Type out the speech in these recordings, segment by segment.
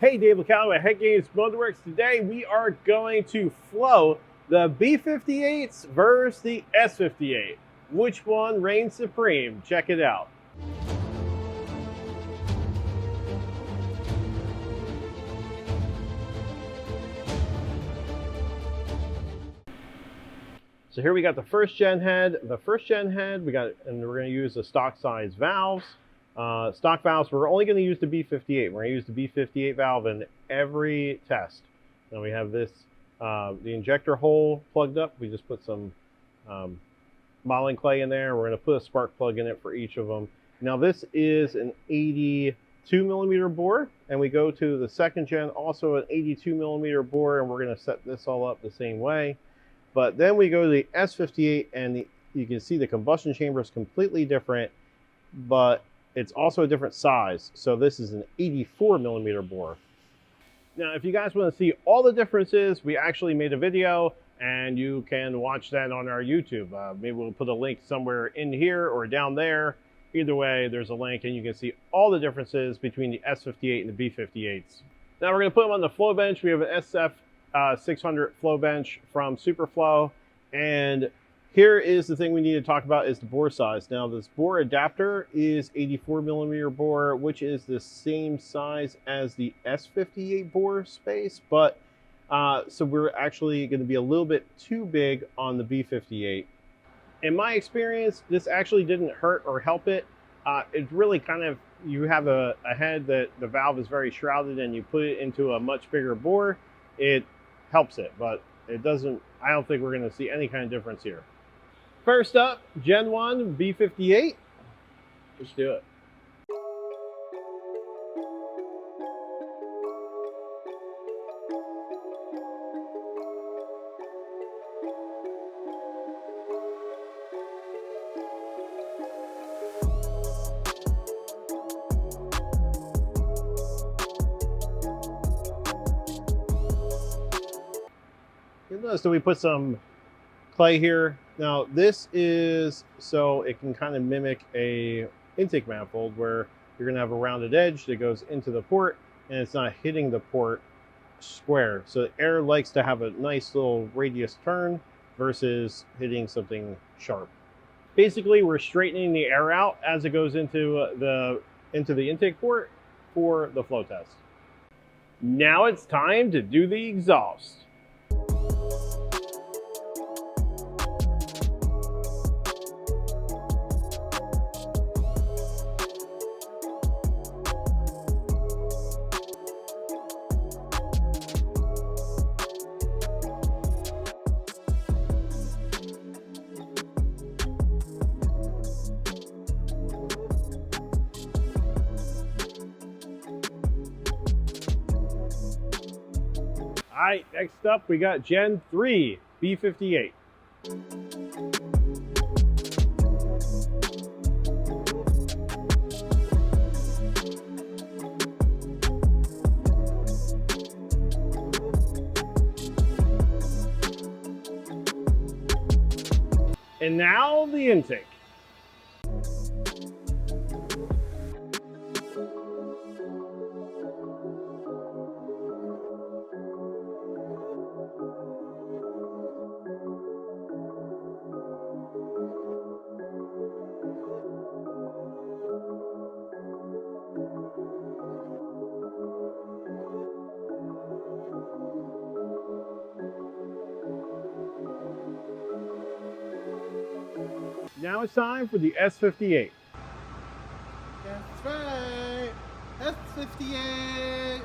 Hey, Dave LaCalla at HeadGames Motorworks. Today we are going to flow the B58s versus the S58. Which one reigns supreme? Check it out. So here we got the first gen head. The first gen head, and we're going to use the stock size valves. Stock valves, we're only going to use the B58. We're going to use the B58 valve in every test. Now we have this, the injector hole plugged up. We just put some modeling clay in there. We're going to put a spark plug in it for each of them. Now this is an 82 millimeter bore, and we go to the second gen, also an 82 millimeter bore, and we're going to set this all up the same way. But then we go to the S58, and you can see the combustion chamber is completely different, but it's also a different size. So this is an 84 millimeter bore. Now, if you guys want to see all the differences, we actually made a video, and you can watch that on our YouTube. Maybe we'll put a link somewhere in here or down there. Either way, there's a link, and you can see all the differences between the S58 and the B58s. Now we're going to put them on the flow bench. We have an SF600 flow bench from Superflow, and here is the thing we need to talk about is the bore size. Now this bore adapter is 84 millimeter bore, which is the same size as the S58 bore space, but so we're actually going to be a little bit too big on the B58. In my experience, this actually didn't hurt or help it. It's really kind of, you have a head that the valve is very shrouded, and you put it into a much bigger bore, it helps it, but it doesn't, I don't think we're going to see any kind of difference here. First up, Gen 1 B58. Let's do it. So we put some clay here. Now this is so it can kind of mimic a intake manifold where you're going to have a rounded edge that goes into the port, and it's not hitting the port square. So the air likes to have a nice little radius turn versus hitting something sharp. Basically, we're straightening the air out as it goes into the intake port for the flow test. Now it's time to do the exhaust. All right, next up we got Gen 3 B58. And now the intake. Now it's time for the S58. That's right, S58.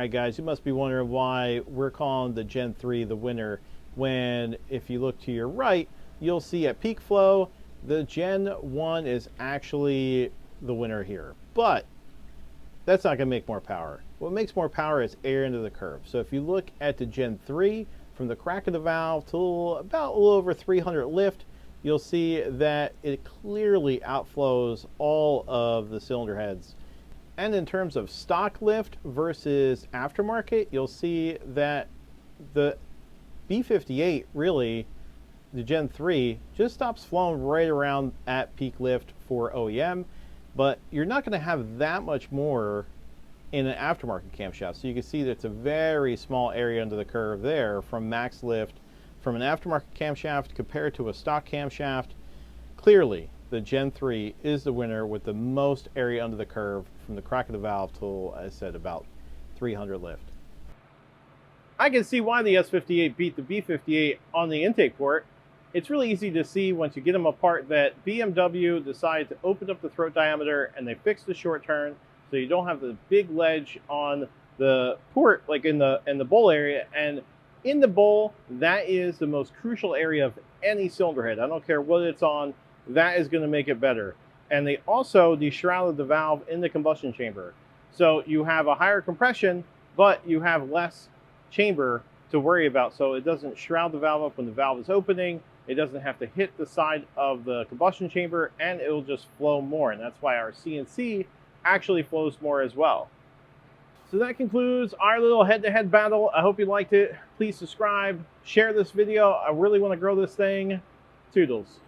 Alright guys, you must be wondering why we're calling the Gen 3 the winner, when if you look to your right, you'll see at peak flow, the Gen 1 is actually the winner here. But that's not going to make more power. What makes more power is air into the curve. So if you look at the Gen 3, from the crack of the valve to about a little over 300 lift, you'll see that it clearly outflows all of the cylinder heads. And in terms of stock lift versus aftermarket, you'll see that the B58, really, the Gen 3, just stops flowing right around at peak lift for OEM, but you're not going to have that much more in an aftermarket camshaft. So you can see that it's a very small area under the curve there from max lift from an aftermarket camshaft compared to a stock camshaft. Clearly, the Gen 3 is the winner with the most area under the curve from the crack of the valve till, as I said, about 300 lift. I can see why the S58 beat the B58 on the intake port. It's really easy to see once you get them apart that BMW decided to open up the throat diameter and they fixed the short turn so you don't have the big ledge on the port like in the bowl area. And in the bowl, that is the most crucial area of any cylinder head. I don't care what it's on, that is going to make it better. And they also deshrouded the valve in the combustion chamber. So you have a higher compression, but you have less chamber to worry about. So it doesn't shroud the valve up when the valve is opening. It doesn't have to hit the side of the combustion chamber, and it will just flow more. And that's why our CNC actually flows more as well. So that concludes our little head-to-head battle. I hope you liked it. Please subscribe, share this video. I really want to grow this thing. Toodles.